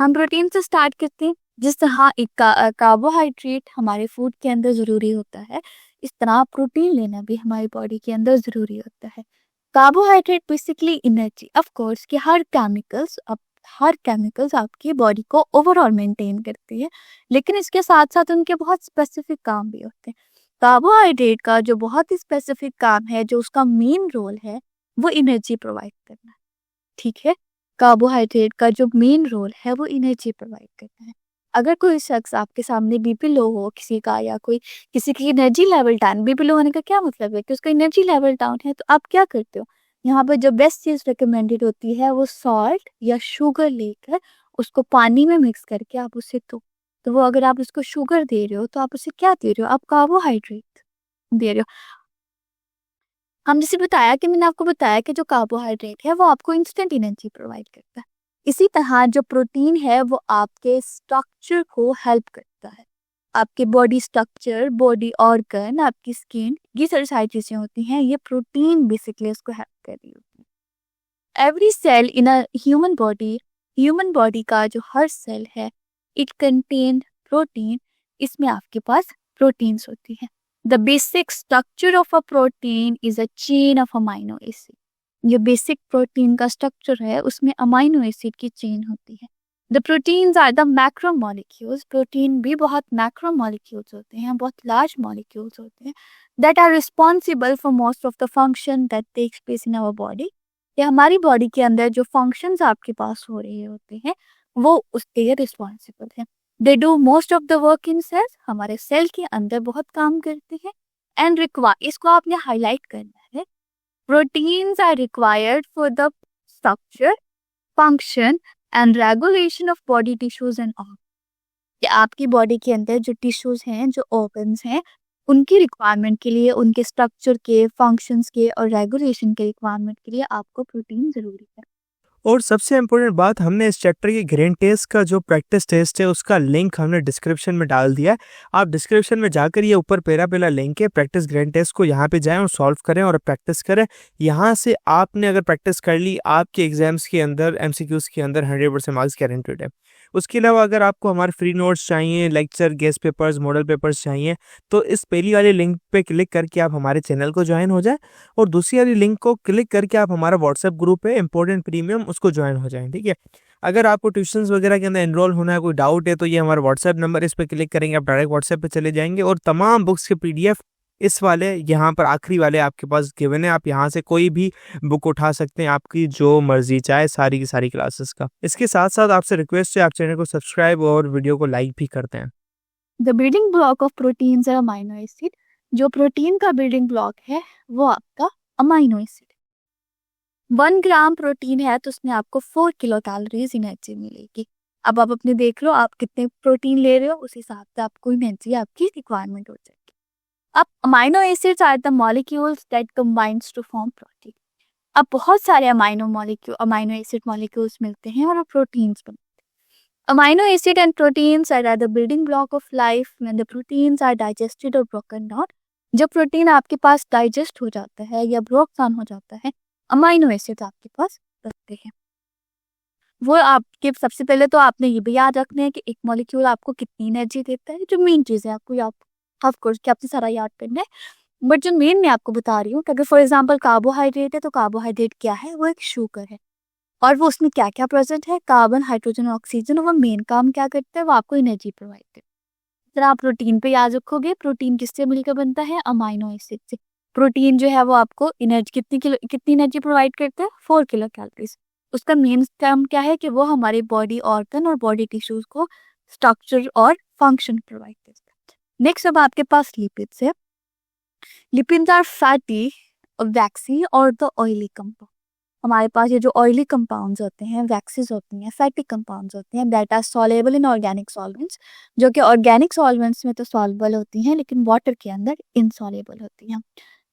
हम प्रोटीन से स्टार्ट करते हैं। जिस तरह एक कार्बोहाइड्रेट हमारे फूड के अंदर ज़रूरी होता है, इस तरह प्रोटीन लेना भी हमारी बॉडी के अंदर ज़रूरी होता है। Carbohydrate basically energy, of course कि हर केमिकल्स आपकी बॉडी को ओवरऑल मेंटेन करती है, लेकिन इसके साथ साथ उनके बहुत स्पेसिफिक काम भी होते हैं। कार्बोहाइड्रेट का जो बहुत ही स्पेसिफिक काम है, जो उसका मेन रोल है, वो एनर्जी प्रोवाइड करना है। ठीक है, कार्बोहाइड्रेट का जो मेन रोल है वो एनर्जी प्रोवाइड करना है। अगर कोई शख्स आपके सामने बीपी लो हो किसी का, या कोई किसी की energy level down, BP low होने का क्या मतलब है कि उसका एनर्जी लेवल डाउन है, तो आप क्या करते हो? यहाँ पर जो बेस्ट चीज रिकमेंडेड होती है वो सॉल्ट या शुगर लेकर उसको पानी में मिक्स करके आप उसे तो वो अगर आप उसको शुगर दे रहे हो तो आप उसे क्या दे रहे हो? आप कार्बोहाइड्रेट दे रहे हो। हम जैसे बताया कि मैंने आपको बताया कि जो कार्बोहाइड्रेट है वो आपको इंस्टेंट एनर्जी प्रोवाइड करता है। इसी तरह जो प्रोटीन है वो आपके स्ट्रक्चर को हेल्प करता है। आपके बॉडी स्ट्रक्चर, बॉडी ऑर्गन, आपकी स्किन, ये सारी चीजें होती हैं, ये प्रोटीन बेसिकली उसको हेल्प कर रही होती है। Every cell in a human body का जो हर सेल है, इट कंटेन प्रोटीन। इसमें आपके पास प्रोटीन्स होती हैं। The basic structure of a protein is a chain of amino acid. जो बेसिक प्रोटीन का स्ट्रक्चर है उसमें अमाइनो एसिड की चेन होती है। The proteins are the macromolecules. Protein भी बहुत मैक्रोमोलिक्यूल्स होते हैं, बहुत लार्ज मॉलिक्यूल्स होते हैं, that are responsible for most of the function that takes place in our body. या हमारी बॉडी के अंदर जो फंक्शंस आपके पास हो रहे होते हैं वो उसके लिए रिस्पॉन्सिबल है। They do most of the work in cells. हमारे सेल के अंदर बहुत काम करते हैं। एंड रिक्वायर, इसको आपने हाईलाइट करना है, proteins are required for the structure, function and regulation of body tissues and organ. कि आपकी बॉडी के अंदर जो टिश्यूज हैं, जो ऑर्गन्स हैं, उनकी रिक्वायरमेंट के लिए, उनके स्ट्रक्चर के, फंक्शंस के और रेगुलेशन के रिक्वायरमेंट के लिए आपको प्रोटीन जरूरी है। और सबसे इम्पोर्टेंट बात, हमने इस चैप्टर के ग्रेन टेस्ट का जो प्रैक्टिस टेस्ट है उसका लिंक हमने डिस्क्रिप्शन में डाल दिया है। आप डिस्क्रिप्शन में जाकर ये ऊपर पहला लिंक है प्रैक्टिस ग्रेन टेस्ट को, यहाँ पे जाएं और सॉल्व करें और प्रैक्टिस करें। यहाँ से आपने अगर प्रैक्टिस कर ली, आपके एग्जाम्स के अंदर, एमसीक्यूज के अंदर 100% मार्क्स गारंटेड है। उसके अलावा अगर आपको हमारे फ्री नोट्स चाहिए, lecture, guest papers, model papers चाहिए, तो इस पहली वाले लिंक पे क्लिक करके आप हमारे चैनल को ज्वाइन हो जाए, और दूसरी वाली लिंक को क्लिक करके आप हमारा व्हाट्सएप ग्रुप है इंपॉर्टेंट प्रीमियम, उसको ज्वाइन हो जाएं। ठीक है, अगर आपको ट्यूशंस वगैरह के अंदर एनरोल होना है, कोई डाउट है, तो ये हमारा व्हाट्सएप नंबर, इस पर क्लिक करेंगे आप डायरेक्ट व्हाट्सएप पे चले जाएंगे, और तमाम बुक्स के पीडीएफ इस वाले यहाँ पर आखिरी वाले आपके पास गिवन है। आप यहाँ से कोई भी बुक उठा सकते हैं, आपकी जो मर्जी चाहे, सारी की सारी क्लासेस का। इसके साथ साथ आपसे रिक्वेस्ट है, आप चैनल को सब्सक्राइब और वीडियो को लाइक भी करते हैं। The building block of proteins are amino acid. जो प्रोटीन का बिल्डिंग ब्लॉक है वो आपका अमाइनो एसिड। 1 ग्राम प्रोटीन है तो उसमें आपको 4 किलो कैलोरीज एनर्जी मिलेगी। अब आप अपने देख लो आप कितने प्रोटीन ले रहे हो, उस हिसाब से आपको एनर्जी आपकी रिक्वायरमेंट हो जाएगी। अब amino acids are the molecules that combines to form protein. अब बहुत सारे अमाइनो एसिड मॉलिक्यूल्स मिलते हैं और प्रोटीन्स बनते हैं। Amino acid and proteins are the building block of life when the proteins are digested और ब्रोकन डाउन। जब प्रोटीन आपके पास डाइजेस्ट हो जाता है या ब्रोक डाउन हो जाता है, अमाइनो एसिड आपके पास बनते हैं। वो आपके सबसे पहले तो आपने ये भी याद रखना है कि एक मॉलिक्यूल आपको कितनी एनर्जी देता है। जो मेन चीज़ है आपको याद, ऑफ कोर्स कि आपने सारा याद करना है, बट जो मेन मैं आपको बता रही हूँ कि अगर फॉर एग्जांपल कार्बोहाइड्रेट है तो कार्बोहाइड्रेट क्या है? वो एक शुगर है, और वो उसमें क्या क्या प्रेजेंट है? Carbon, hydrogen, oxygen. और वो मेन काम क्या करता है? वो आपको एनर्जी प्रोवाइड करता है। जरा आप प्रोटीन पे याद रखोगे, प्रोटीन किससे मिलकर बनता है? अमाइनो एसिड से। प्रोटीन जो है वो आपको एनर्जी कितनी एनर्जी प्रोवाइड करता है? 4 किलो कैलोरीज। उसका मेन काम क्या है कि वो हमारे बॉडी ऑर्गन और बॉडी टिश्यूज को स्ट्रक्चर और फंक्शन प्रोवाइड करता है। नेक्स्ट अब आपके पास लिपिड्स है। लिपिड्स आर फैटी, वैक्सी और द ऑयली कंपाउंड। हमारे पास ये जो ऑयली कंपाउंड्स होते हैं, वैक्सीज होती हैं, फैटी कंपाउंड्स होते हैं, that are soluble in organic solvents. जो कि ऑर्गेनिक सॉल्वेंट्स में तो सॉल्युबल होती हैं लेकिन वाटर के अंदर इनसॉल्युबल होती हैं।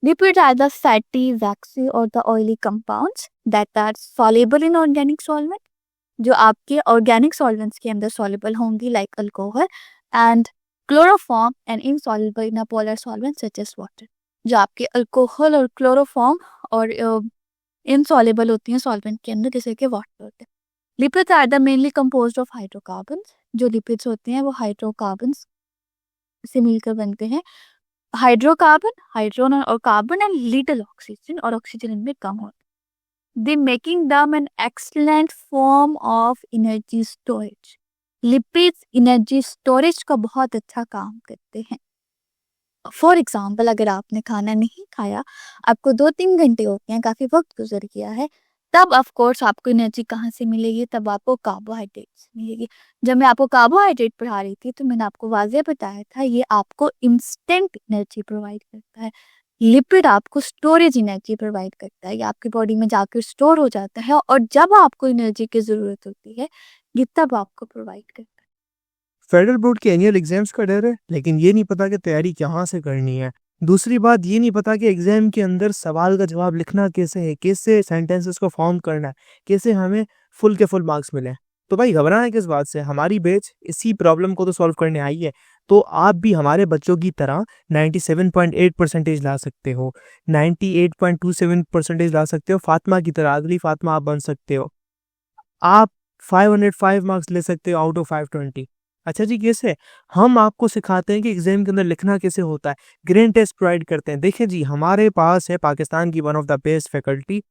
Lipids are the fatty, waxy और the oily compounds that are soluble in organic solvent, जो आपके ऑर्गेनिक सॉल्वेंट्स के अंदर सॉल्युबल होंगी, like alcohol and chloroform, and insoluble in a polar solvent such as water. जो आपके अल्कोहल और chloroform और इनसॉल्युबल होती हैं सॉल्वेंट के अंदर, जैसे कि वाटर होते हैं। Lipids are the mainly composed of hydrocarbons. जो लिपिड्स होते हैं वो हाइड्रोकार्बन्स से मिलकर बनते हैं। हाइड्रोकार्बन, हाइड्रोजन और कार्बन एंड लिटिल ऑक्सीजन, और ऑक्सीजन इनमें कम होता है। They making them an excellent form of energy storage. Lipids energy storage का बहुत अच्छा काम करते हैं। फॉर एग्जाम्पल, अगर आपने खाना नहीं खाया, आपको 2-3 घंटे हो गए हैं, काफ़ी वक्त गुजर गया है, तब ऑफ कोर्स आपको एनर्जी कहाँ से मिलेगी? तब आपको कार्बोहाइड्रेट से मिलेगी। जब मैं आपको कार्बोहाइड्रेट पढ़ा रही थी तो मैंने आपको वाज़ेह बताया था, ये आपको इंस्टेंट एनर्जी प्रोवाइड करता है। लिपिड आपको स्टोरेज एनर्जी प्रोवाइड करता है, ये आपकी बॉडी में जाकर स्टोर हो जाता है, और जब आपको एनर्जी की ज़रूरत होती है ये तब आपको प्रोवाइड करता है। फेडरल बोर्ड के एनुअल एग्जाम्स का डर है, लेकिन ये नहीं पता कि तैयारी कहाँ से करनी है। दूसरी बात, ये नहीं पता कि एग्जाम के अंदर सवाल का जवाब लिखना कैसे है, कैसे सेंटेंसेस को फॉर्म करना है, कैसे हमें फुल के फुल मार्क्स मिले। तो भाई घबराना है किस बात से? हमारी बैच इसी प्रॉब्लम को तो सॉल्व करने आई है। तो आप भी हमारे बच्चों की तरह 97.8% ला सकते हो, 98.27% ला सकते हो, फातिमा की तरह, अगली फातिमा आप बन सकते हो। आप 505 मार्क्स ले सकते हो आउट ऑफ 520। अच्छा जी, कैसे? हम आपको सिखाते हैं कि एग्जाम के अंदर लिखना कैसे होता है, ग्रेड टेस्ट प्रोवाइड करते हैं। देखिए जी, हमारे पास है पाकिस्तान की one of the best faculty.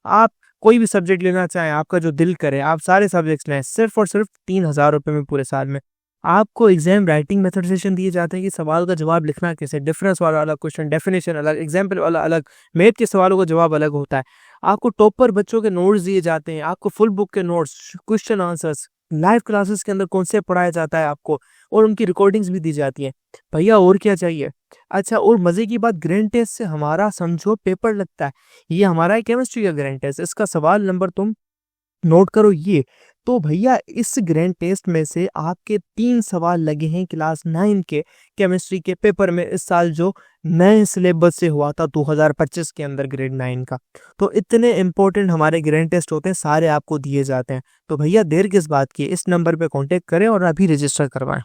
आप कोई भी सब्जेक्ट लेना चाहें, आपका जो दिल करे, आप सारे सब्जेक्ट्स लें, सिर्फ और सिर्फ 3000 रुपये में पूरे साल में। आपको एग्जाम राइटिंग मेथड सेशन दिए जाते हैं कि सवाल का जवाब लिखना कैसे, डिफरेंस वाला अलग क्वेश्चन, डेफिनेशन अलग, एग्जाम्पल वाला अलग, मैथ के सवालों का जवाब अलग होता है। आपको टॉपर बच्चों के नोट्स दिए जाते हैं, आपको फुल बुक के notes, question answers, live classes के अंदर कॉन्सेप्ट पढ़ाया जाता है आपको, और उनकी रिकॉर्डिंग्स भी दी जाती हैं। भैया और क्या चाहिए? अच्छा, और मज़े की बात, ग्रैंड टेस्ट से हमारा समझो पेपर लगता है। ये हमारा है केमिस्ट्री का ग्रैंड टेस्ट, इसका सवाल नंबर तुम नोट करो ये। तो भैया इस ग्रैंड टेस्ट में से आपके 3 सवाल लगे हैं क्लास 9 के केमिस्ट्री के पेपर में, इस साल जो नए सिलेबस से हुआ था 2025 के अंदर ग्रेड 9 का। तो इतने इंपॉर्टेंट हमारे ग्रैंड टेस्ट होते हैं, सारे आपको दिए जाते हैं। तो भैया देर किस बात की, इस नंबर पे कांटेक्ट करें और अभी रजिस्टर करवाएं।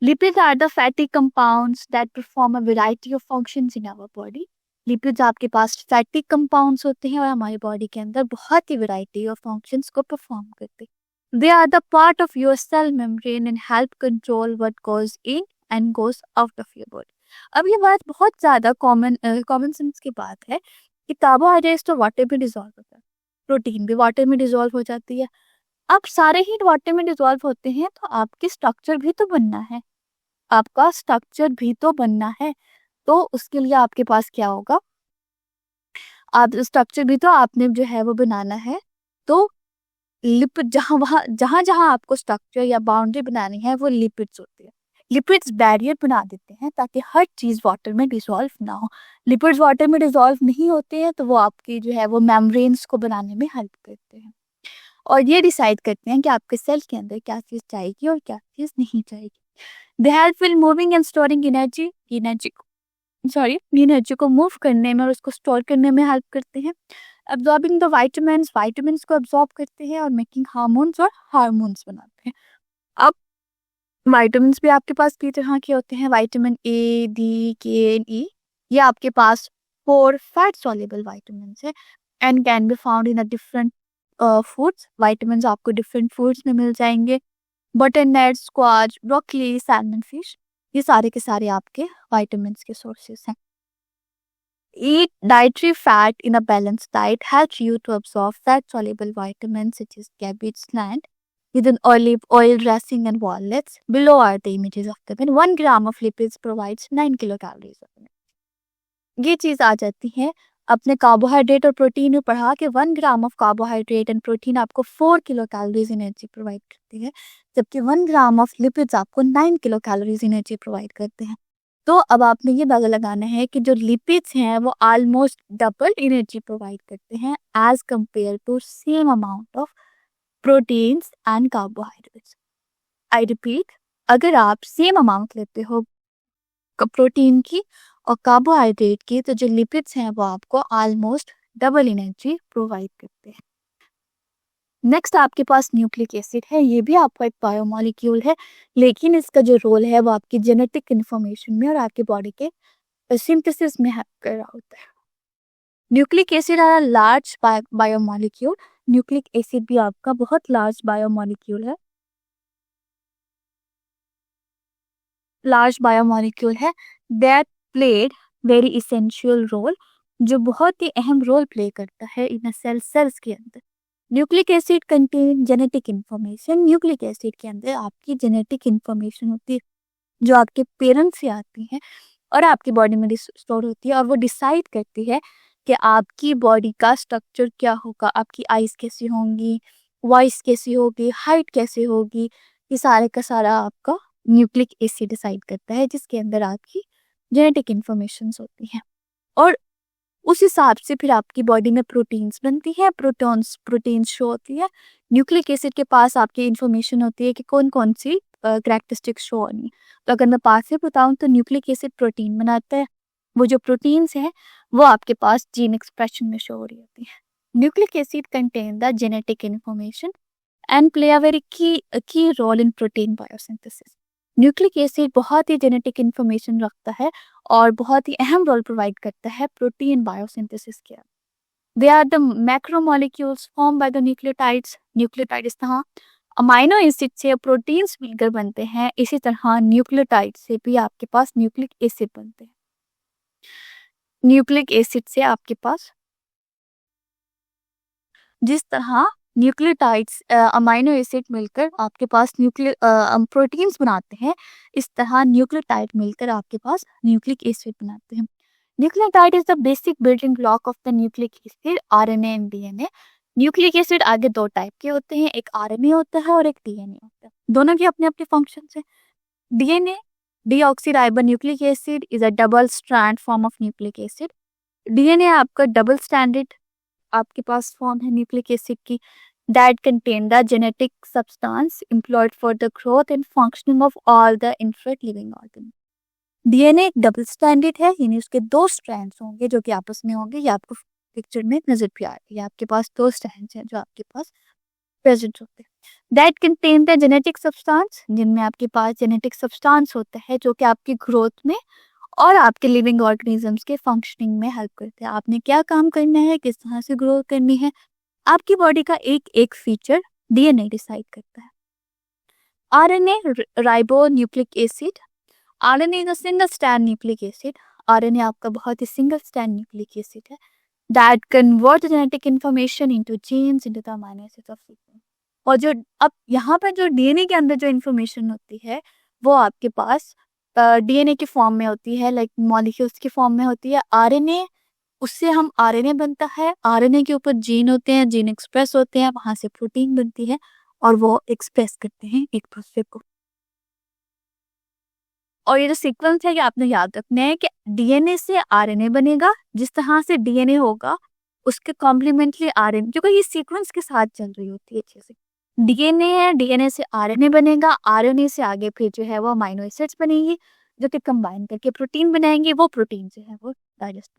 Lipids are the fatty compounds that perform a variety of functions in our body. Lipids आपके पास फैटी कंपाउंड्स होते हैं और हमारी बॉडी के अंदर बहुत ही वैरायटी ऑफ फंक्शंस को परफॉर्म करते हैं। They are the part of your cell membrane and help control what goes in and goes out of your body. अब ये बात बहुत ज़्यादा कॉमन सेंस की बात है कि कार्बोहाइड्रेट्स तो वाटर में डिजॉल्व होता है, प्रोटीन भी वाटर में डिजॉल्व हो जाती है। अब सारे ही वाटर में डिजॉल्व होते हैं तो आपकी स्ट्रक्चर भी तो बनना है, आपका स्ट्रक्चर भी तो बनना है। तो उसके लिए आपके पास क्या होगा, आप स्ट्रक्चर भी तो आपने जो है वो बनाना है। तो लिपिड जहाँ जहाँ आपको स्ट्रक्चर या बाउंड्री बनानी है वो लिपिड्स होते हैं। लिपिड्स बैरियर बना देते हैं ताकि हर चीज़ वाटर में डिसॉल्व ना हो। लिपिड्स वाटर में डिसॉल्व नहीं होते हैं तो वो आपकी जो है वो मेम्ब्रेन्स को बनाने में हेल्प करते हैं, और ये डिसाइड करते हैं कि आपके सेल के अंदर क्या चीज़ जाएगी और क्या चीज़ नहीं जाएगी। They help in moving and storing energy को मूव करने में और उसको स्टोर करने में हेल्प करते हैं। अब्जॉर्बिंग द वाइटामिन्स को अब्जॉर्ब करते हैं और मेकिंग हार्मोन्स और हार्मोन्स बनाते हैं। अब वाइटामिन्स भी आपके पास 3 तरह के होते हैं, विटामिन ए, डी, के एंड ई। ये आपके पास 4 फैट सॉल्युबल विटामिन्स है and can be found in a different foods. Vitamins आपको डिफरेंट फूड्स में मिल जाएंगे, butternut, squash, broccoli, salmon fish, ये सारे के सारे आपके विटामिन्स के सोर्सेस हैं। Eat dietary fat in a balanced diet helps you to absorb fat-soluble vitamins such as cabbage slant with an olive oil dressing and walnuts. Below are the images of them. And 1 gram of lipids provides 9 kilocalories of energy. ये चीज़ आ जाती है अपने carbohydrate और protein में पढ़ा के 1 gram of carbohydrate and protein आपको 4 kilo calories energy provide करती है, जबकि 1 ग्राम ऑफ लिपिड्स आपको 9 किलो कैलोरीज एनर्जी प्रोवाइड करते हैं। तो अब आपने ये अंदाजा लगाना है कि जो लिपिड्स हैं वो ऑलमोस्ट डबल एनर्जी प्रोवाइड करते हैं as compare to same amount of proteins and carbohydrates. I repeat, अगर आप सेम अमाउंट लेते हो प्रोटीन की और कार्बोहाइड्रेट की, तो जो लिपिड्स हैं वो आपको ऑलमोस्ट डबल एनर्जी प्रोवाइड करते हैं। नेक्स्ट आपके पास न्यूक्लिक एसिड है, ये भी आपका एक बायोमॉलिक्यूल है, लेकिन इसका जो रोल है वो आपकी जेनेटिक इन्फॉर्मेशन में और आपकी बॉडी के सिंथेसिस में हेल्प कर रहा होता है। Nucleic acid are a large biomolecule nucleic acid भी आपका बहुत लार्ज बायोमोलिक्यूल है that played very essential role, जो बहुत ही अहम रोल प्ले करता है इन सेल्स के अंदर। Nucleic acid contain genetic information. Nucleic acid के अंदर आपकी जेनेटिक इंफॉर्मेशन होती है जो आपके पेरेंट्स से आती है और आपकी बॉडी में स्टोर होती है, और वो डिसाइड करती है कि आपकी बॉडी का स्ट्रक्चर क्या होगा, आपकी आइज कैसी होंगी, वॉइस कैसी होगी, हाइट कैसे होगी। ये सारे का सारा आपका न्यूक्लिक एसिड डिसाइड करता है, जिसके अंदर आपकी जेनेटिक इंफॉर्मेशन होती है। और उस हिसाब से फिर आपकी बॉडी में प्रोटीन्स बनती है, प्रोटीन्स शो होती है। न्यूक्लिक एसिड के पास आपकी इंफॉर्मेशन होती है कि कौन कौन सी कैरेक्टरिस्टिक्स शो होनी है। तो अगर मैं पास से बताऊं तो न्यूक्लिक एसिड प्रोटीन बनाता है। वो जो प्रोटीन्स हैं वो आपके पास जीन एक्सप्रेशन में शो हो रही होती है। Nucleic acid contain the genetic information and play a very key role in protein biosynthesis. Nucleic acid बहुत ही जेनेटिक इंफॉर्मेशन रखता है और बहुत ही अहम रोल प्रोवाइड करता है प्रोटीन बायोसिंथेसिस के। They are the macromolecules form by the nucleotides. Nucleotide इस तरह अमाइनो एसिड से प्रोटीन्स मिलकर बनते हैं, इसी तरह न्यूक्लियोटाइड से भी आपके पास न्यूक्लिक एसिड बनते हैं। न्यूक्लिक एसिड से आपके पास जिस तरह न्यूक्लियोटाइड्स अमाइनो एसिड मिलकर आपके पास प्रोटीन्स बनाते हैं, इस तरह न्यूक्लियोटाइड मिलकर आपके पास न्यूक्लिक एसिड बनाते हैं। Nucleotide is the basic building block of the nucleic acid RNA and DNA. Nucleic acid आगे दो टाइप के होते हैं, एक आरएनए होता है और एक डीएनए होता है। दोनों के अपने अपने फंक्शन है। DNA deoxyribo nucleic acid is a double strand form of nucleic acid. DNA आपका डबल स्टैंडर्ड आपके पास फॉर्म है न्यूक्लिक एसिड की, that contain the genetic substance employed for the growth and functioning of all the infant living organ. DNA एक double standard है, यानी उसके दो strands होंगे जो कि आपस में होंगे। ये आपको पिक्चर में नजर भी आ रही है, आपके पास दो स्ट्रैंड्स हैं जो आपके पास प्रेजेंट होते हैं। That contain the genetic substance, जिनमें आपके पास जेनेटिक सब्सटेंस होता है जो कि आपकी ग्रोथ में और आपके लिविंग ऑर्गेनिजम्स के फंक्शनिंग में हेल्प करते हैं। आपने क्या काम करना है, किस तरह से ग्रो करनी है, आपकी बॉडी का एक एक फीचर डीएनए डिसाइड करता है। RNA ribo nucleic acid. RNA is a single strand nucleic acid. RNA आपका बहुत ही सिंगल स्ट्रैंड न्यूक्लिक एसिड है that convert genetic information into genes into the amino acids of sequence. और जो अब यहाँ पर जो डीएनए के अंदर जो इंफॉर्मेशन होती है वो आपके पास डीएनए की फॉर्म में होती है, लाइक मॉलिक्यूल्स की फॉर्म में होती है। आरएनए, उससे हम आरएनए बनता है, आरएनए के ऊपर जीन होते हैं, जीन एक्सप्रेस होते हैं, वहां से प्रोटीन बनती है और वो एक्सप्रेस करते हैं एक दूसरे को। और ये जो सीक्वेंस है ये आपने याद रखना है कि डीएनए से आरएनए बनेगा, जिस तरह से डीएनए होगा उसके कॉम्प्लीमेंट्री आरएनए, क्योंकि ये सीक्वेंस के साथ चल रही होती है चीजें। डीएनए है, डीएनए से आरएनए बनेगा, आरएनए से आगे फिर जो है वो अमीनो एसिड्स बनेंगी जो कि कंबाइन करके प्रोटीन बनाएंगे, वो प्रोटीन जो है वो डाइजेस्ट